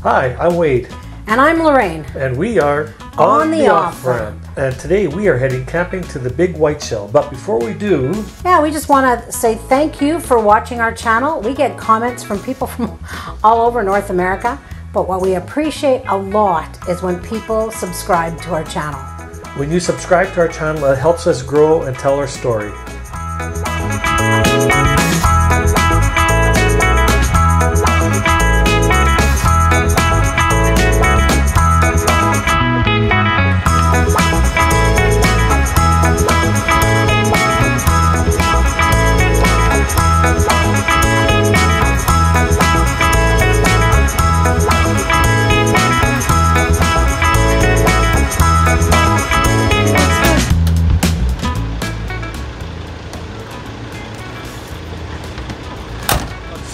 Hi, I'm Wade. And I'm Lorraine. And we are On the Off-Ramp. And today we are heading camping to the Big Whiteshell. But before we do... Yeah, we just want to say thank you for watching our channel. We get comments from people from all over North America. But what we appreciate a lot is when people subscribe to our channel. When you subscribe to our channel, it helps us grow and tell our story.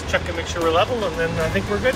Check and make sure we're level, and then I think we're good.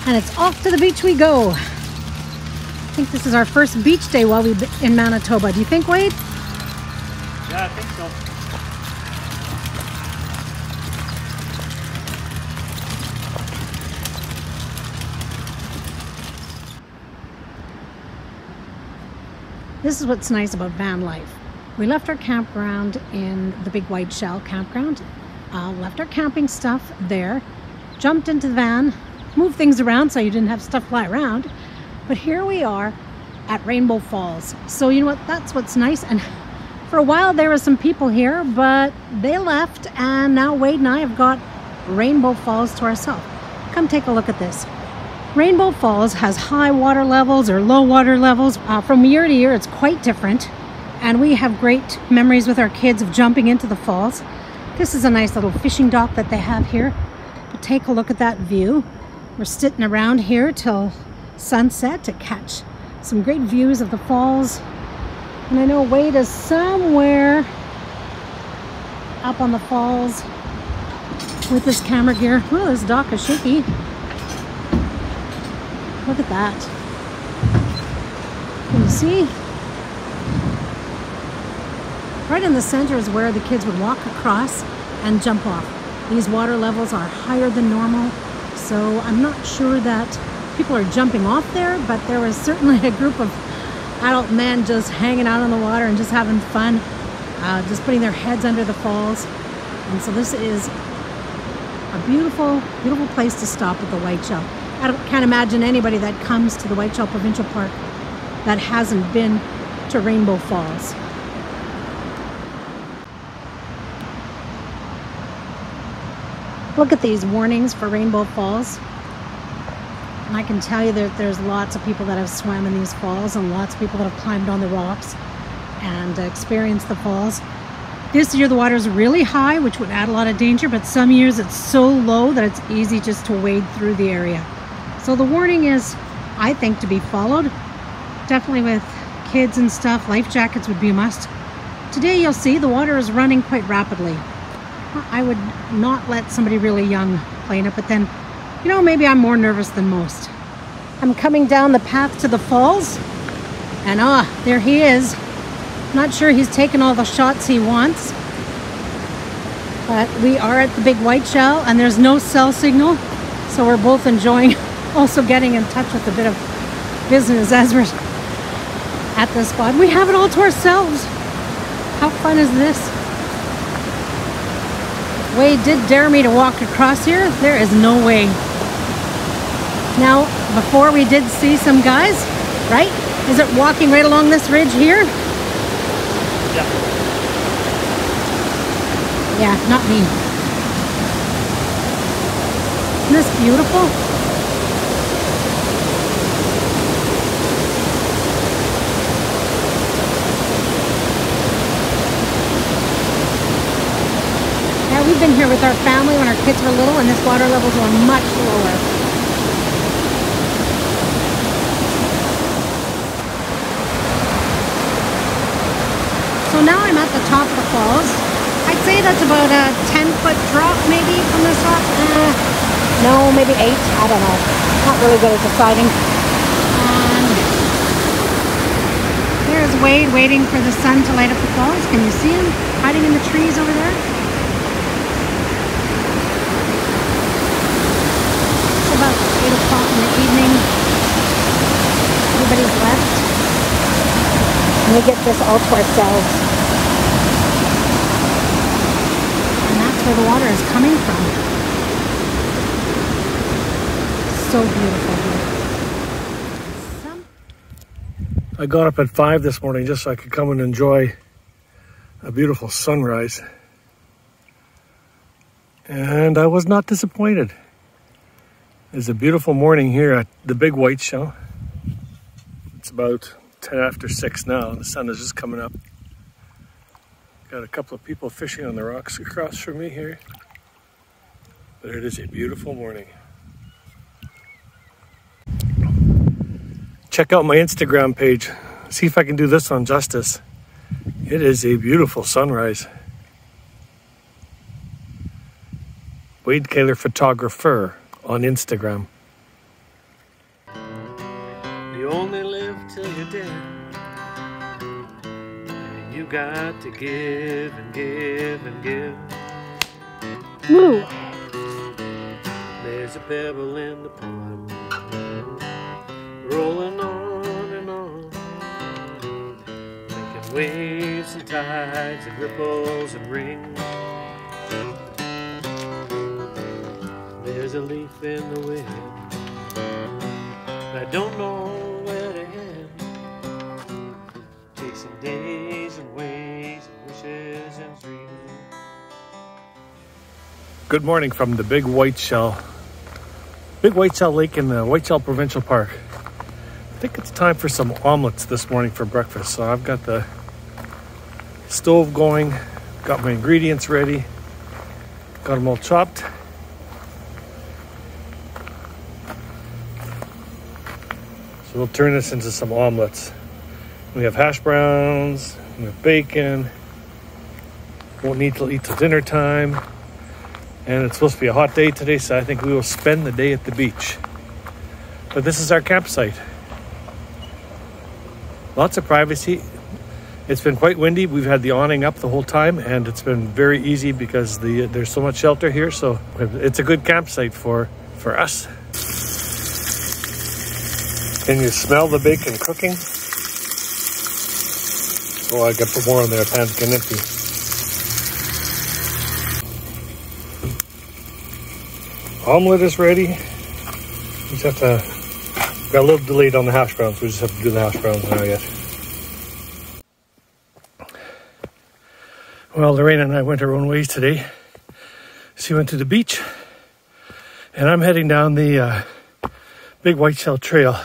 And it's off to the beach we go. I think this is our first beach day while we've been in Manitoba. Do you think, Wade? Yeah, I think so. This is what's nice about van life. We left our campground in the Big Whiteshell campground, left our camping stuff there, jumped into the van, moved things around so you didn't have stuff fly around. But here we are at Rainbow Falls. So you know what, that's what's nice. And for a while there were some people here, but they left, and now Wade and I have got Rainbow Falls to ourselves. Come take a look at this. Rainbow Falls has high water levels or low water levels. From year to year it's quite different, and we have great memories with our kids of jumping into the falls. This is a nice little fishing dock that they have here. But take a look at that view. We're sitting around here till sunset to catch some great views of the falls. And I know Wade is somewhere up on the falls with his camera gear. Oh, this dock is shaky. Look at that. Can you see? Right in the center is where the kids would walk across and jump off. These water levels are higher than normal. So I'm not sure that people are jumping off there, but there was certainly a group of adult men just hanging out on the water and just having fun, just putting their heads under the falls. And so this is a beautiful, beautiful place to stop at the Whiteshell. I can't imagine anybody that comes to the Whiteshell Provincial Park that hasn't been to Rainbow Falls. Look at these warnings for Rainbow Falls. And I can tell you that there's lots of people that have swam in these falls, and lots of people that have climbed on the rocks and experienced the falls. This year the water is really high, which would add a lot of danger, but some years it's so low that it's easy just to wade through the area. So the warning is, I think, to be followed. Definitely with kids and stuff, life jackets would be a must. Today you'll see the water is running quite rapidly. I would not let somebody really young play in it, but then, you know, maybe I'm more nervous than most. I'm coming down the path to the falls, and there he is. Not sure he's taken all the shots he wants, but we are at the Big Whiteshell, and there's no cell signal, so we're both enjoying also getting in touch with a bit of business as we're at this spot. We have it all to ourselves. How fun is this? Wade did dare me to walk across here. There is no way. Now, before we did see some guys, right? Is it walking right along this ridge here? Yeah. Yeah, not me. Isn't this beautiful? Yeah, we've been here with our family when our kids were little, and this water levels were much lower. So now I'm at the top of the falls. I'd say that's about a 10-foot drop maybe from the top. No, maybe 8. I don't know. Not really good at deciding. And there's Wade waiting for the sun to light up the falls. Can you see him hiding in the trees over there? It's about 8 o'clock in the evening. Everybody's left. And we get this all to ourselves. And that's where the water is coming from. So beautiful here. I got up at 5 this morning just so I could come and enjoy a beautiful sunrise. And I was not disappointed. It's a beautiful morning here at the Big Whiteshell. It's about 10 after 6 now, and the sun is just coming up. Got a couple of people fishing on the rocks across from me here. But it is a beautiful morning. Check out my Instagram page. See if I can do this on justice. It is a beautiful sunrise. Wade Kaler Photographer on Instagram. You only live till you're dead. You got to give and give and give. Woo! There's a pebble in the pond, rolling on and on, making waves and tides and ripples and rings. There's a leaf in the wind, I don't know where to head, chasing days and ways and wishes and dreams. Good morning from the Big Whiteshell Lake in the Whiteshell Provincial Park. I think it's time for some omelets this morning for breakfast. So I've got the stove going, got my ingredients ready, got them all chopped. So we'll turn this into some omelets. We have hash browns, we have bacon. Won't need to eat till dinner time. And it's supposed to be a hot day today, so I think we will spend the day at the beach. But this is our campsite. Lots of privacy. It's been quite windy. We've had the awning up the whole time, and it's been very easy because there's so much shelter here. So it's a good campsite for us. Can you smell the bacon cooking? Oh, I got to put more on there. Pan's getting empty. Omelet is ready. We just have to, got a little delayed on the hash browns. We just have to do the hash browns now yet. Well, Lorraine and I went our own ways today. She went to the beach, and I'm heading down the Big Whiteshell Trail.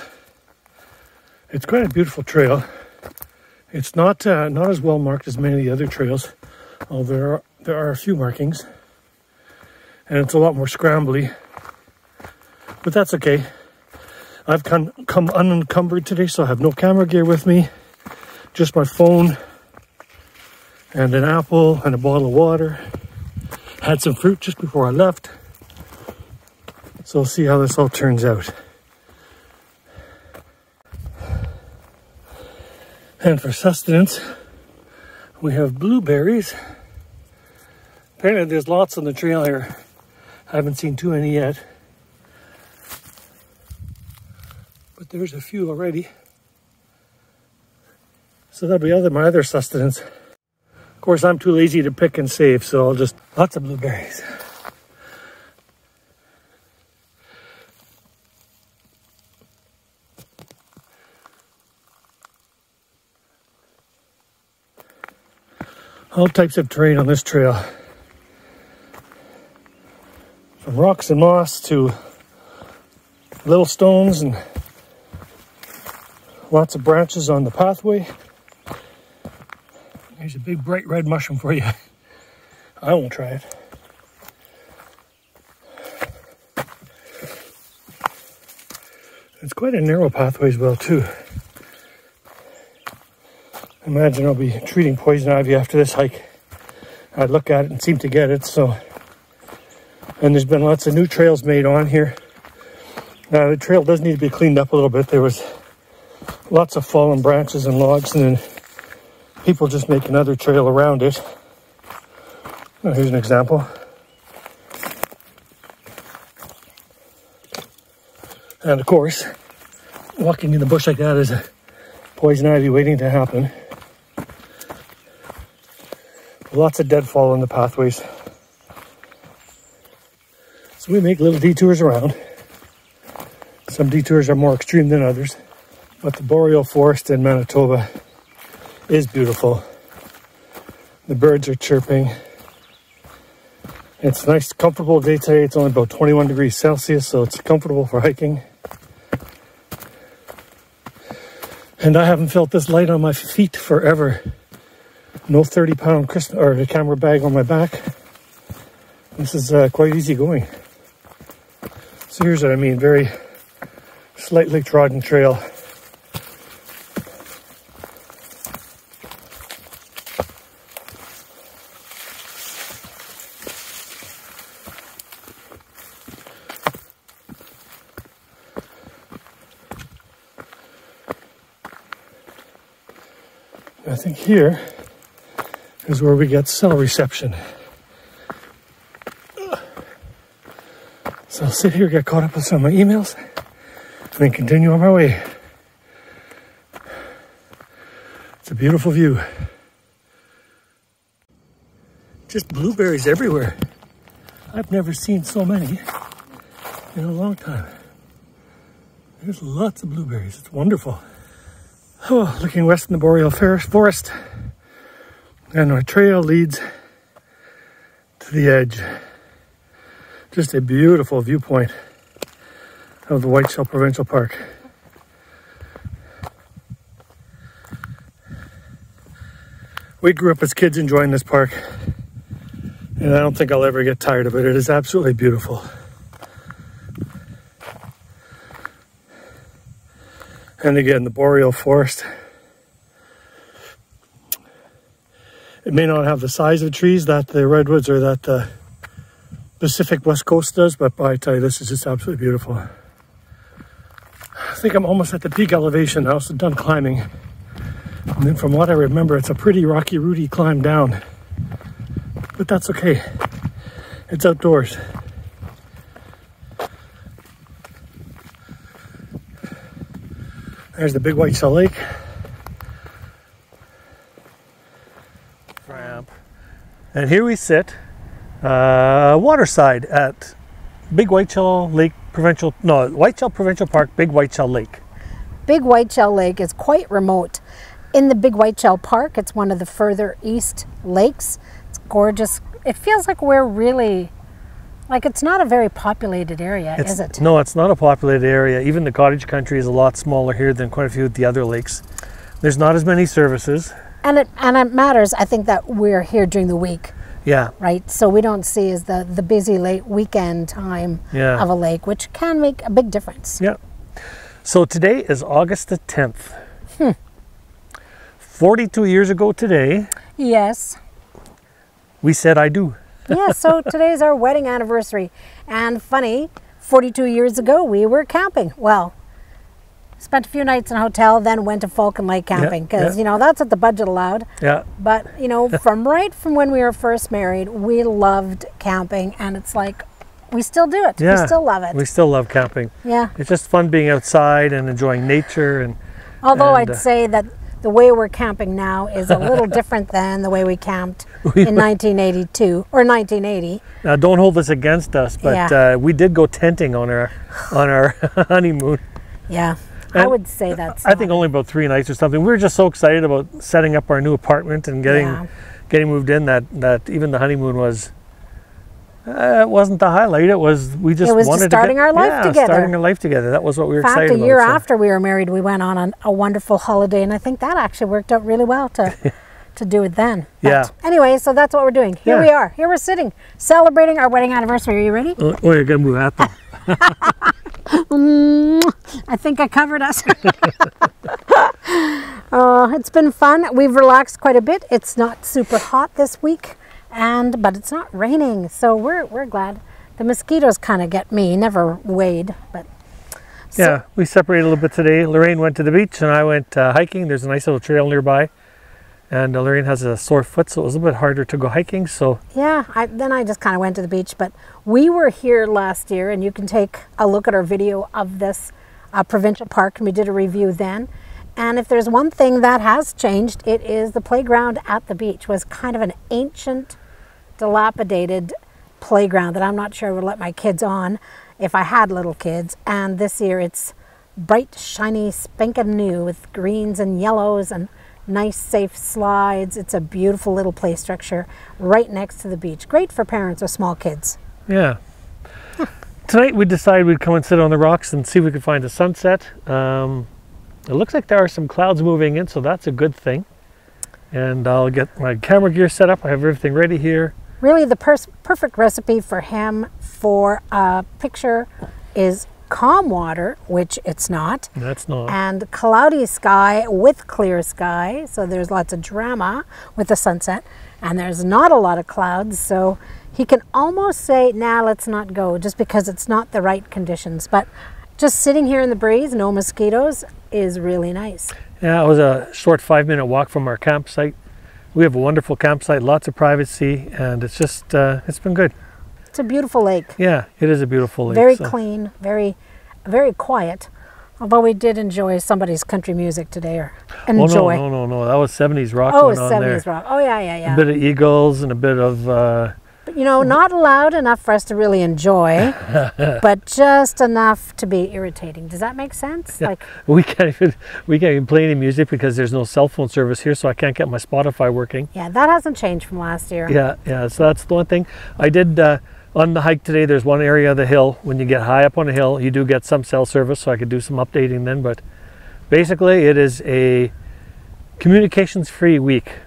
It's quite a beautiful trail. It's not as well marked as many of the other trails, although there are a few markings. And it's a lot more scrambly, but that's okay. I've come unencumbered today, so I have no camera gear with me, just my phone and an apple and a bottle of water. Had some fruit just before I left, so we'll see how this all turns out. And for sustenance, we have blueberries. Apparently there's lots on the trail here. I haven't seen too many yet, but there's a few already. So that'll be my other sustenance. Of course, I'm too lazy to pick and save, so I'll just, lots of blueberries. All types of terrain on this trail. From rocks and moss to little stones and lots of branches on the pathway. Here's a big bright red mushroom for you. I won't try it. It's quite a narrow pathway as well too. I imagine I'll be treating poison ivy after this hike. I'd look at it and seem to get it, so. And there's been lots of new trails made on here. Now the trail does need to be cleaned up a little bit. There was lots of fallen branches and logs, and then people just make another trail around it. Oh, here's an example. And of course, walking in the bush like that is a poison ivy waiting to happen. Lots of deadfall on the pathways. So we make little detours around. Some detours are more extreme than others, but the boreal forest in Manitoba is beautiful. The birds are chirping. It's a nice, comfortable day today. It's only about 21 degrees Celsius, so it's comfortable for hiking. And I haven't felt this light on my feet forever. No 30-pound camera bag on my back. This is quite easy going. So here's what I mean, very slightly trodden trail. I think here is where we get cell reception. So I'll sit here, get caught up with some of my emails, and then continue on my way. It's a beautiful view. Just blueberries everywhere. I've never seen so many in a long time. There's lots of blueberries. It's wonderful. Oh, looking west in the boreal forest, and our trail leads to the edge. Just a beautiful viewpoint of the Whiteshell Provincial Park. We grew up as kids enjoying this park, and I don't think I'll ever get tired of it. It is absolutely beautiful. And again, the boreal forest. It may not have the size of trees that the redwoods or that the Pacific West Coast does, but I tell you, this is just absolutely beautiful. I think I'm almost at the peak elevation now, so done climbing. And then from what I remember, it's a pretty rocky, rooty climb down. But that's okay. It's outdoors. There's the Big Whiteshell Lake. Ramp. And here we sit, waterside at Big Whiteshell Lake Provincial, no, Whiteshell Provincial Park, Big Whiteshell Lake. Big Whiteshell Lake is quite remote. In the Big Whiteshell Park, it's one of the further east lakes. It's gorgeous. It feels like we're really, like it's not a very populated area, is it? No, it's not a populated area. Even the cottage country is a lot smaller here than quite a few of the other lakes. There's not as many services. And it matters, I think, that we're here during the week. Yeah. Right? So we don't see as the busy late weekend time of a lake, which can make a big difference. Yeah. So today is August the 10th. 42 years ago today. Yes. We said I do. Yeah, so today's our wedding anniversary. And funny, 42 years ago we were camping. Well, spent a few nights in a hotel, then went to Falcon Lake camping because, you know, that's what the budget allowed. Yeah. But, you know, from when we were first married, we loved camping, and it's like, we still do it. Yeah. We still love it. We still love camping. Yeah. It's just fun being outside and enjoying nature. And although I'd say that the way we're camping now is a little different than the way we camped in 1982 or 1980. Now, don't hold this against us, but we did go tenting on our honeymoon. Yeah. And I would say that's. I think only about 3 nights or something. We were just so excited about setting up our new apartment and getting moved in that even the honeymoon was It wasn't the highlight. It was we just wanted starting our life together. Starting our life together. That was what we were excited about. In fact, a year after we were married, we went on a wonderful holiday, and I think that actually worked out really well to do it then. But yeah. Anyway, so that's what we're doing. Here we are. Here we're sitting, celebrating our wedding anniversary. Are you ready? Oh, you're gonna move out though. I think I covered us. It's been fun. We've relaxed quite a bit. It's not super hot this week, but it's not raining, so we're glad. The mosquitoes kind of get me. Never weighed, but yeah, we separated a little bit today. Lorraine went to the beach, and I went hiking. There's a nice little trail nearby, and Lorraine has a sore foot, so it was a little bit harder to go hiking. So yeah, then I just kind of went to the beach. But we were here last year, and you can take a look at our video of this provincial park, and we did a review then. And if there's one thing that has changed, it is the playground at the beach. Was kind of an ancient, dilapidated playground that I'm not sure I would let my kids on if I had little kids. And this year it's bright, shiny, spanking new with greens and yellows and nice, safe slides. It's a beautiful little play structure right next to the beach. Great for parents with small kids. Yeah. Tonight we decided we'd come and sit on the rocks and see if we could find a sunset. It looks like there are some clouds moving in, so that's a good thing. And I'll get my camera gear set up. I have everything ready here. Really, the perfect recipe for him for a picture is calm water, which it's not. That's not. And cloudy sky with clear sky. So there's lots of drama with the sunset. And there's not a lot of clouds. So he can almost say, nah, let's not go, just because it's not the right conditions. But just sitting here in the breeze, no mosquitoes, is really nice. Yeah, it was a short 5-minute walk from our campsite. We have a wonderful campsite, lots of privacy, and it's just, it's been good. It's a beautiful lake. Yeah, it is a beautiful lake. Very clean, very quiet. Although we did enjoy somebody's country music today, or enjoy. Oh, no, that was 70s rock going on there. 70s rock. Oh, yeah. A bit of Eagles and a bit of... But, not loud enough for us to really enjoy, but just enough to be irritating. Does that make sense? Yeah. Like we can't even play any music because there's no cell phone service here, so I can't get my Spotify working. Yeah, that hasn't changed from last year. Yeah. So that's the one thing. I did on the hike today. There's one area of the hill. When you get high up on a hill, you do get some cell service, so I could do some updating then. But basically, it is a communications-free week.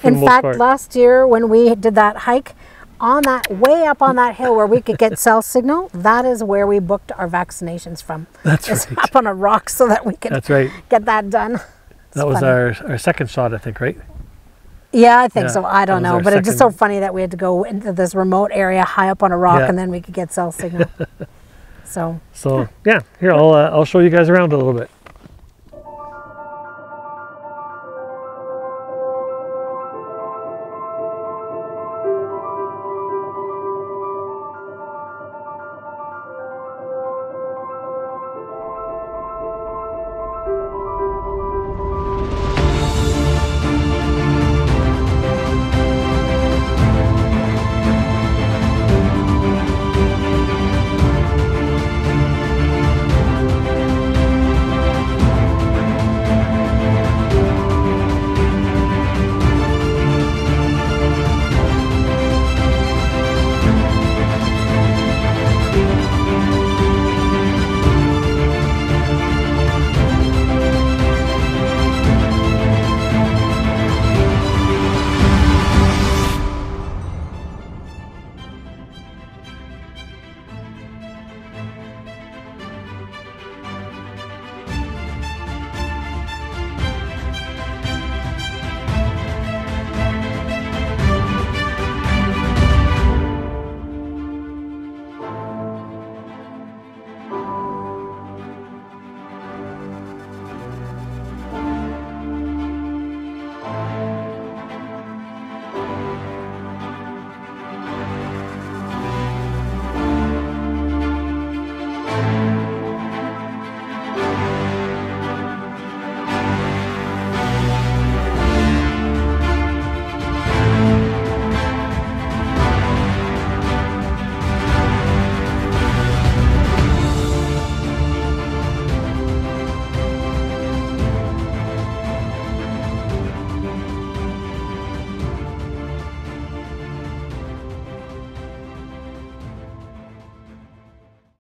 In fact, last year when we did that hike, on that way up on that hill where we could get cell signal, that is where we booked our vaccinations from. That's right. Up on a rock so that we could get that done. That was our second shot, I think, right? Yeah, I think so. I don't know, but it's just so funny that we had to go into this remote area high up on a rock and then we could get cell signal. So yeah, here I'll show you guys around a little bit.